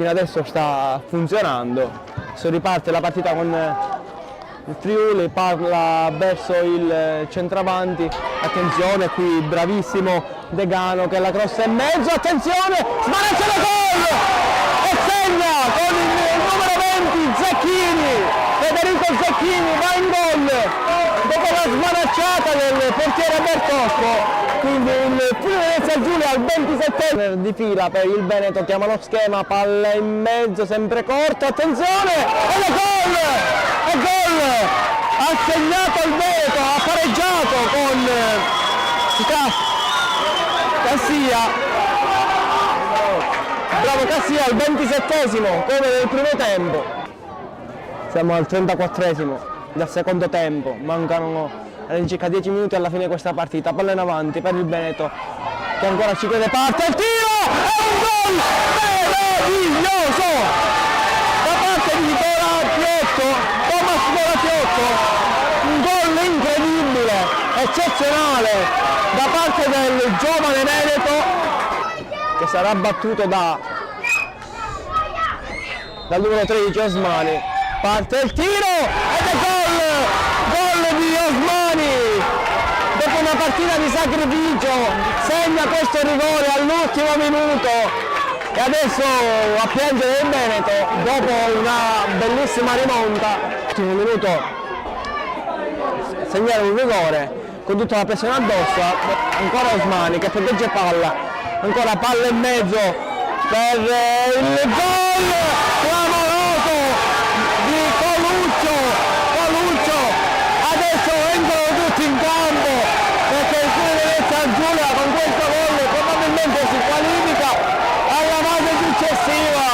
fino adesso sta funzionando. Adesso riparte la partita con il Friuli, parla verso il centravanti, attenzione qui, bravissimo Degano che la crossa in mezzo, attenzione, smanaccia la gol e segna con il numero 20 Zecchini, Federico Zecchini va in gol dopo la smanacciata del portiere Bertocco. Quindi il Friuli Giulia al 27 di fila per il Veneto, chiama lo schema, palla in mezzo, sempre corta, attenzione, e la gol! E gol! Ha segnato il Veneto, ha pareggiato con Cassia. Bravo Cassia al 27esimo, come nel primo tempo. Siamo al 34esimo del secondo tempo, mancano all'incirca 10 minuti alla fine di questa partita, palla in avanti per il Veneto che ancora ci crede, parte il tiro, è un gol meraviglioso da parte di Thomas Piotto, un gol incredibile, eccezionale da parte del giovane Veneto che sarà battuto dal numero 13 Osmani, parte il tiro ed è gol di Osmani, dopo una partita di sacrificio segna questo rigore all'ultimo minuto e adesso a piangere il Veneto dopo una bellissima rimonta. All'ultimo minuto segnare un rigore con tutta la pressione addosso, ancora Osmani che protegge palla, ancora palla in mezzo per il gol clamoroso di Coluccio. Adesso entrano tutti in campo perché il Friuli Giulia con questo gol probabilmente si qualifica alla fase successiva